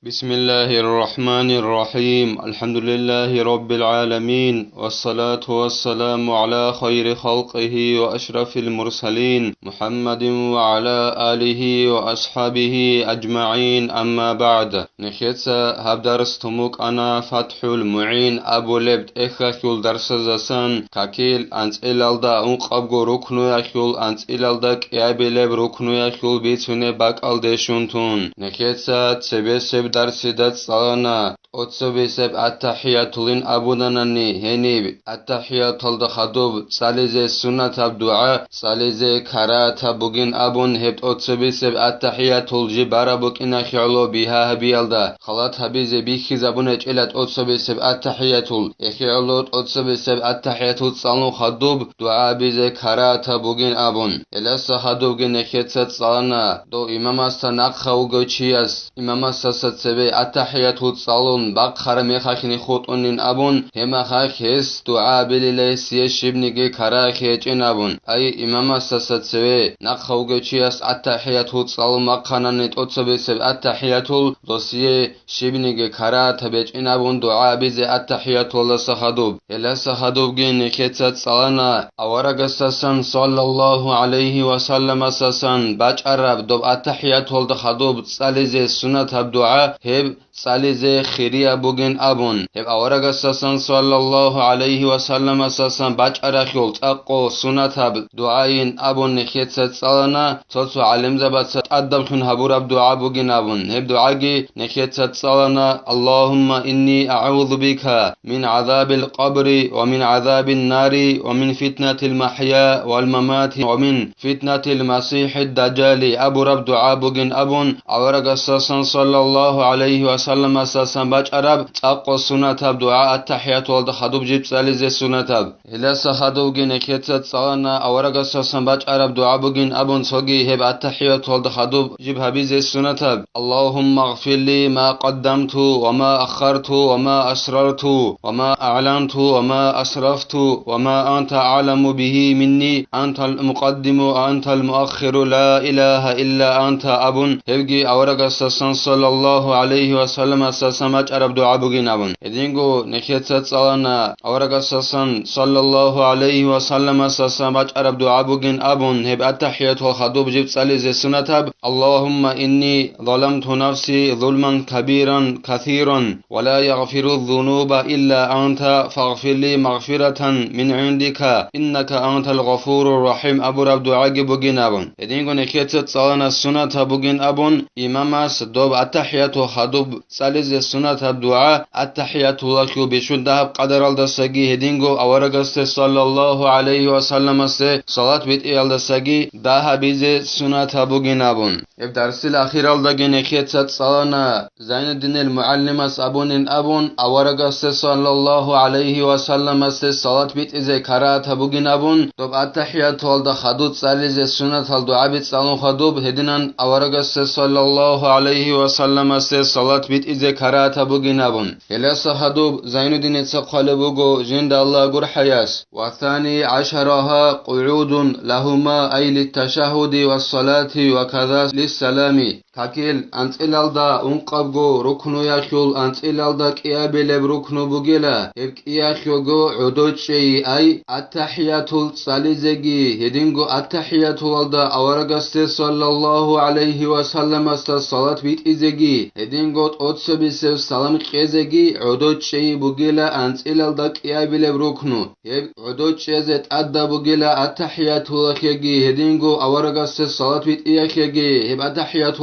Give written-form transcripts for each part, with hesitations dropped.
بسم الله الرحمن الرحيم الحمد لله رب العالمين والصلاة والسلام على خير خلقه وأشرف المرسلين محمد وعلى آله وأصحابه أجمعين أما بعد نخيتسا هبدرس تموك أنا فتح المعين أبو لبد إخاكيول درس زسان كاكيل أنت إلالدا أنقبغو ركنو يخيول أنت إلالدا كيابي لب ركنو يخيول بيتوني باك ألدشونتون نخيتسا تسبسب درسي دات صانا أتصبسب التحياتلين أبودانني هني التحيات الدخدوب ساليزي سنة الدعاء ساليزي كرات بوغين أبون هبت أتصبسب التحيات الجبارة بوكينا خيالو بها هبيالدا خلات هبيزي بيخي زبونج إلت أتصبسب التحيات إخيالو أتصبسب التحيات الصالو خدوب دعاء بيزي كرات بوغين أبون إلسا خدوب نخيتسات صانا دو إمام استناق خوغو چياس إمام استسبي التحيات الصالون بقخر ميخاكني خوتونين أبون هما خاكس دعاء بليليس يشبنيجي كراخيجين أبون أي إمام استسبي نقخوغو چياس التحيات الصالون مقخناني تتصبسب التحيات دوسيه شبنيجي كرات بيجين أبون دعاء بيزي التحيات لسا خدوب إلسا خدوب نخيتسات صانا أورغستسان صلى الله عليه وسلم سسان باج عرب دوب التحيات الدخدوب ساليزي سنة الدعاء هب ساليزي خيريا بوغين أبون هب أورغستسان صلى الله عليه وسلم سسان باج عرخيول تقو سنة الدعاء أبون نخيتسات صانا تلسو علم زبات أدب خن هبور الدعاء بوغين أبون هب دعاء نخيتسات صانا اللهم إني أعوذ بك من عذاب القبر ومن عذاب النار ومن فتنة المحيا والممات ومن فتنة المسيح الدجال أبو رب دعاء بوغين أبون أورغ الساسان صلى الله عليه وسلم الساسان باج عرب تقو سنة دعاء التحيات والدخدوب جيب ساليزي سنة هلا سخدوب نكيتت صانا أورغ الساسان باج عرب دعاء بوغين أبون سوغي هب التحيات والدخدوب جيب هبيزي سنة اللهم اغفر لي ما قدمت وما أخرت وما أسررت وما أعلنت وما أسرفت وما أنت أعلم به مني أنت المقدم وأنت المؤخر لا إله إلا أنت أبون هبجي أورغ الساسان صلى الله عليه وسلم الساسان باج عرب دعاء بوغين أبون إدينغو نخيتت صلانا أورغ الساسان صلى الله عليه وسلم الساسان باج عرب دعاء بوغين أبون هب التحيات والخدوب جيب ساليزي سنة اللهم إني ظلمت نفسي ظلما كبيرا كثيرا ولا يغفر الذنوب إلا أنت فاغفر لي مغفرة من عندك إنك أنت الغفور الرحيم أبو رب دعاء بوغين أبون إدينغو نخيتت صلانا سنة بوغين أبون إماماس دوب التحيات والخدوب ساليزي سنة الدعاء التحيات لكيو بشون دهب قدر الدساقي هدينغو أورغست صلى الله عليه وسلم صلاة بيت الدساقي دها بيزي سنة بوغين أبون الدرس الأخير الدقي نخيتت صلانا زين الدين المعلم أبون أبون أورغست صلى الله عليه وسلم صلاة بيت إزي كرات بوغين أبون دوب التحيات والدخدوب ساليزي سنة الدعاء بيت صالون خدوب هدينان أورغست صلى الله عليه وسلم صلاة بيت إزي كرات بوغين أبون إلس خدوب زين الدين تقال بوغو جند الله قر حياس والثاني عشرها قعود لهما أي للتشهد والصلاة وكذا للسلام كاكيل أنت إلالدا أنقبغو ركنو يخيول أنت إلالدا كيابيلب ركنو بوغيلا هبك يخيوغو عدوشي أي التحيات الصاليزيجي هدينغو التحيات والدا أورغست صلى الله عليه وسلم الصلاة بيت إزيجي هدينغو تأتسبسب سلام قيزيجي عدوشي بوغيلا أنت إلالدا كيابيلب ركنو هبك عدوشي زيت أدى بوغيلا التحيات لخيجي هدينغو أورغست صلاة بيت إيخيجي هب التحيات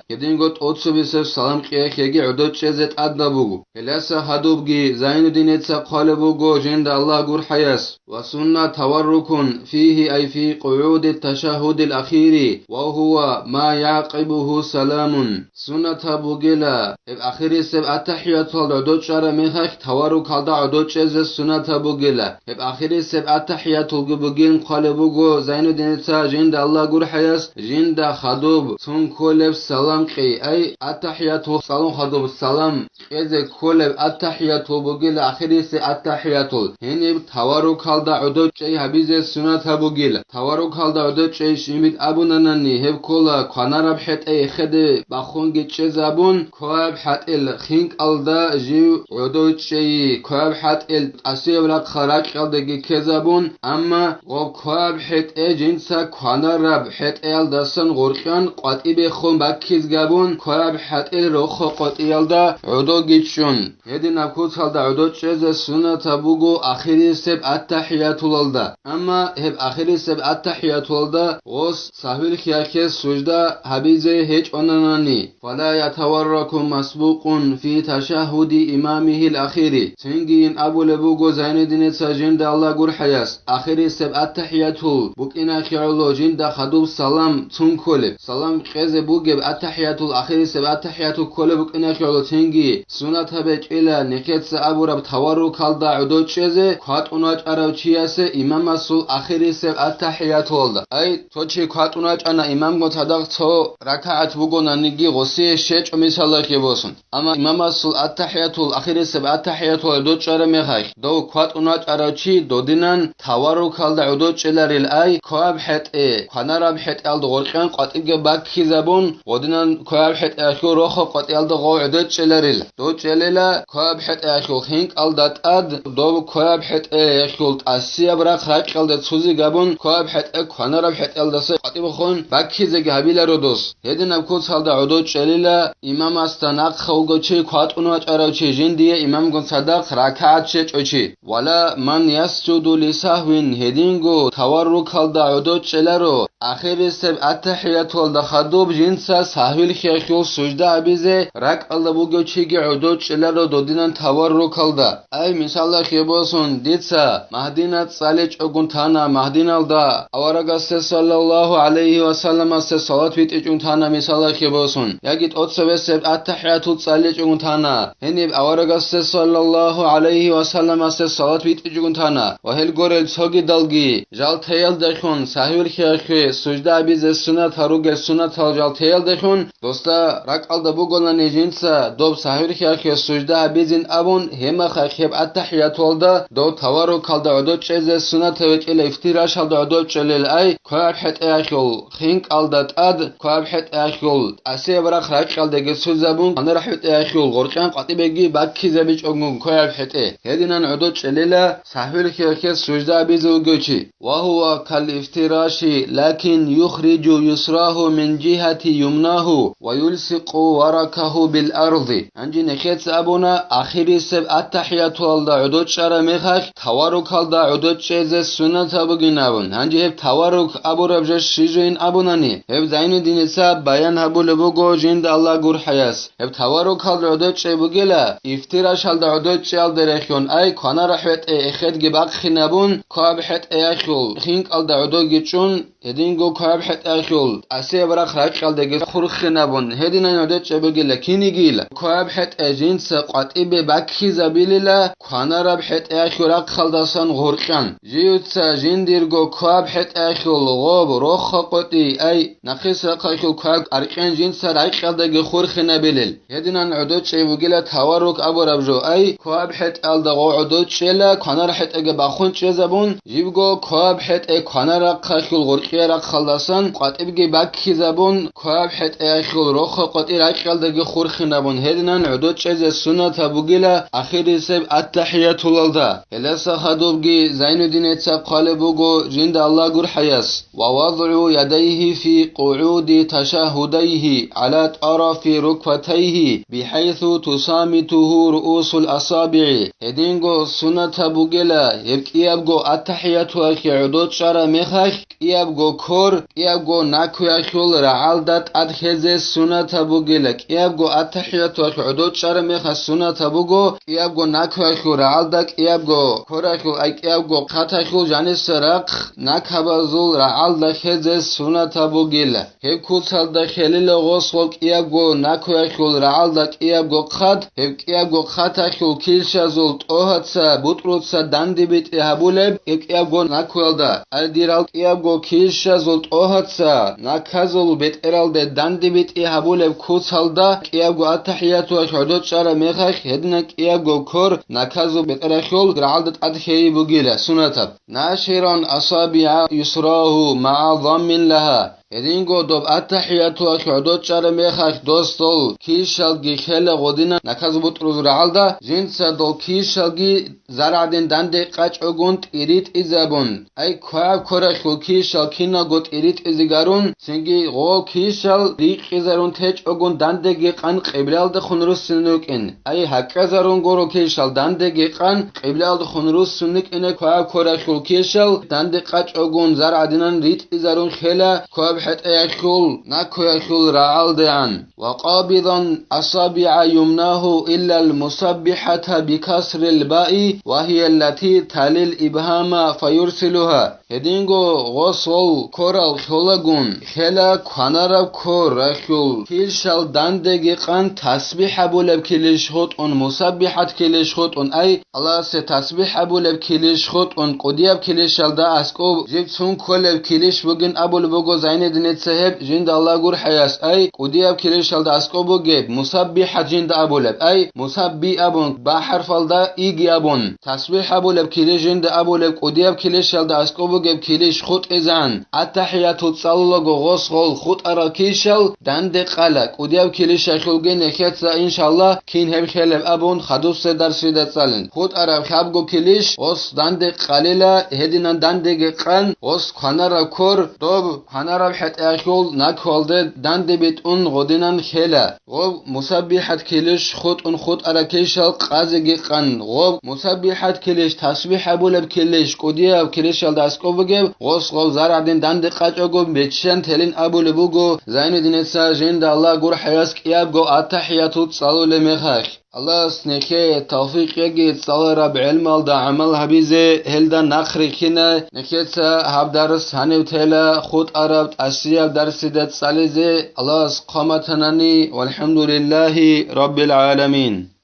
يدينغو تأتسبسب سلام قيخيجي عدود شزت أدنبوغو إلاسا حدوبغي زين الدين تقالبوغو جند الله قر حياس وسنة تورك فيه أي في قعود التشهد الأخير وهو ما يعقبه سلام سنة بوغيلا الأخير سب التحيات العدود شار ميخاك تورك هذا عدود شز سنة بوغيلا الأخير سب التحيات البوغين قالبوغو زين الدين جند الله قر حياس جند خدوب سن كولب سلام قي أي التحياتو سلام خدوب سلام إذا كل التحياتو بقول آخر سه التحياتو هني توارو كالدا عدو شيء هبيز السنة بقول توارو كالدا عدو شيء شميت أبو ننني هب كلا قنارة بحت أي خد بخونج زبون كواب حت الخينك الدا جيو عدو شيء كواب حت الأسيب رق خراج الدقي كزبون أما غب كواب حت جنسا قنارة بحت الدسن غرقان قطعي بخون بكيز جبون كواب حت الرخ قطعي الدا عدو جيتشون هدي نبكوت الدا عدو شيء السنة تبوغو آخری سب التحیات الدا اما هب آخری سب التحیات الدا غوس صاحب خیاک سجده حبیز هیچ آنانی فلا يتورك مسبوق في تشهد إمامه الأخير سنجين أبو لبوغو زين الدين سجند الله قر حياس آخری سب التحیات بوكينا خيالو جند خدوب سلام تون كله سلام قز بوغب التحیات آخری سب التحیات كله بوكينا خيالو تنجي سنة بيج إلى نكت أبو رب تورك الدا عدو چیزه کات اوناج اراوچیاسه امام مسول آخری سب التحیات ولد ای تو چی کات اوناج انا امام گو تداق تو رکعت بگونا نگی غسی شچ مثال کی بوسون اما امام مسول التحیات آخری سب التحیات ولد دو چاره میخای دو کات اوناج اراوچی دو دینن توارو کالد عدو چلریل ای کواب حت خنارب حت ال غرقان قاطیگ باکی زبون ودینن کواب حت اخو روخ قاطیل دو عدو چلریل دو چلیلا کواب حت اخو هینک ال دات اد دو كواب حت يخلط أسيا برا خراج قلد تسوزي جابون كواب حت كهنرب حت قلدس قطيب خون باكي زجابيل رودوس هدي نبكوت هالدا عدود شليلا إمام استناق خوجوشي كات أنواج أراوشي جندية إمام قن صدق ركعت شيء ولا من يسجد لسهوين هدينجو تورك هالدا عدود شلرو آخر سب التحيات والدا خدوب جنسا سهويل خيخيل سجدة عبيزه رك الله بوجوشي عدود شلرو دودينن تورك هالدا أي مثال خيبوسون ديتسا مهدينة صالح أقول ثانا مهدينة دا أورغاس صلى الله عليه وسلم صلاة بيت أقول ثانا مثال خيبوسون يجد أتصبح سب التحيات صالح أقول ثانا هني أورغاس صلى الله عليه وسلم صلاة بيت أقول ثانا وهل قرل سوغي دلغي جال تيل دخون سهول خيخي سجدة بيز السنة هروج السنة جال تيل دخون دوستا رك ألدا بقولنا نجينسا دوب سهول خيخي سجدة بيزين أبون هما خيخيب التحيات والدا دو توارو كالدا عدو چيزة سنة توك إلا افتراش هالدا عدو چليل أي كواب حت اخيول خينك ألدات أد كواب حت اخيول أسي برا خراج كالدا جسو زبون أنا رح حت اخيول غرقان قطي بيجي باكي زبيج أغنون كواب حت هدينان عدو چليلا سحويل خيخي سجدة بيزو گوچي وهو كالافتراشي لكن يخرج يسراه من جهة يمناه ويلصق وركه بالأرض انجي نخيت أبونا آخري سب التحيات والدا عدو شرا میخک توارک هالدا عدود چیز سنت بگینابون هنجی هب توارک ابو ربج شیجین ابونانی هب زین دینسا بیان هبو لبوگو جند الله گور حیاس هب توارک هالدا عدود چی بگیلا افتراش هالدا عدود چیال درخیون ای کانا رحوت اخد گباق خنابون کاب حت اخول خینک هالدا عدود گیچون هدینگو کاب حت اخول اسی برا خرج هالدا گی خور خنابون هدین عدود چی بگیلا کینی گیلا کاب حت اجنس قطعی به باکی زبیلیلا کانا رب حت اخورق خلدسان غرقان جيوتسا جنديرغو كواب حت اخول غوب روخ قطي اي نقيس رقاكو كواب ارقان جنسا رايق قلدق خورخنا بلل يدنان عدود شي وگلا تاوروك ابو ربجو اي كواب حت الدغو عدود شيلا كانر حت اگه بخون چه زبون جيبگو كواب حت اي كانر رقاكو غرقي رق خلدسان قطبگه باكي زبون كواب حت اخول روخ قطي رايق قلدق خورخنا بون يدنان عدود شي سنة تبوگلا اخير سب التحيات الولدا هلسا خدوبگي زين الدين اتساب قالبوغو جند الله قر حياس ووضع يديه في قعود تشهديه على طرف ركبتيه بحيث تصامته رؤوس الأصابع هدينغو سنة بوغلا يبقيابغو التحيات وكي عدود شارع مخاك يبقو كور يبقو ناكو يخول رعالدات أدخز سنة بوغلا يبقو التحيات وكي عدود شارع مخا سنة بوغو يبقو ناكو يخول رعالدك يبقو كورخو ايك يبقو قطخو جانس رق نكبزول رعالد خز سنة بوغلا هكوتال دخليل غسل يبقو ناكو يخول رعالدك يبقو قد يبقو قطخو كيلشازول توهتسا بطروتسا داندي بيت هبولب يبقو ناكو يلدا الديرال يبقو كيلش უშაზულ ტოჰაცა ნაკაზულ ბეტერალდე დანდი ბიტი ჰაბულებ ქუცალდა კიაგო ათაჰიათუ შოდო ჭარა მეხახ ჰედნა კიაგო ქორ ნაკაზუ ბეტერახულ გრალდა ტადჰეი ბუგილა სუნათაბ ნაშირონ ასაბია იუსრაჰუ მა'a ზამინ ლაჰა Edingo dob attahiyatu ashudot chara mekhash dostol kishalgi khela godina nakazbut ruzralda jinsa do kishalgi zaradin dande qach ogunt irit izabun ay kwa korakh kishal kina got irit izigarun singi go kishal riqizarun tech ogun dande gi qan qiblalda khunrus sunukin ay haqqazarun goro kishal dande gi qan qiblalda khunrus sunuk ine kwa korakh kishal dande qach ogun zaradinan rit izarun khela kwa حتى يخل نكو يخل رعالدان وقابضا أصابع يمناه إلا المسبحة بكسر الباء وهي التي تلي الإبهام فيرسلها هدينغو غسل كورال خلقون خلا كوانارب كور رخل كيلشال داندگي قان تسبيح بولب كيلش خط اون مسبحت كيلش خط اون أي الله سي تسبيح بولب كيلش خط اون قديب كيلشال دا اسكو جيب سون كولب كيلش بگن أبول بگو زين دنيت سهب جند الله غور حياس أي قديب كيلشال دا اسكو بگيب مسبحت جند أبولب أي مسبي أبون بحرف دا إيجي أبون تسبيح بولب كيلش جند أبولب قديب كيلشال دا اسكو بگيب كيلش خط إزان التحياتو تصلق غسل خط أراكيشل دند قلق قديب كيلش خلقين يخيطا إن شاء الله كين هب خلب أبون خدوس درس دا تسالن خط أراب خابگو كيلش غس دند قليلة هدينان دند قن غس خانارا كور دوب خانارا حت أخول ناكولد دند بيت اون غدينان خلا غب مسبحت كيلش خط اون خط أراكيشل قازق قن غب مسبحت كيلش تسبيح بولب كيلش قديب كيلشل داسكو بگيب غس غو زرعدين دند قاچوگو بيتشن تلين أبول بوگو زين دينتسا جند الله غور حياسك يابگو التحياتو تصالو لمخاخ الله سنكي توفيق يجي تصالو رب علم دا عمل حبيزه هلدا نخري كنا نكيتسا هب درس هنو تلا خود عرب أسياب درس دت صالزه الله قامتناني والحمد لله رب العالمين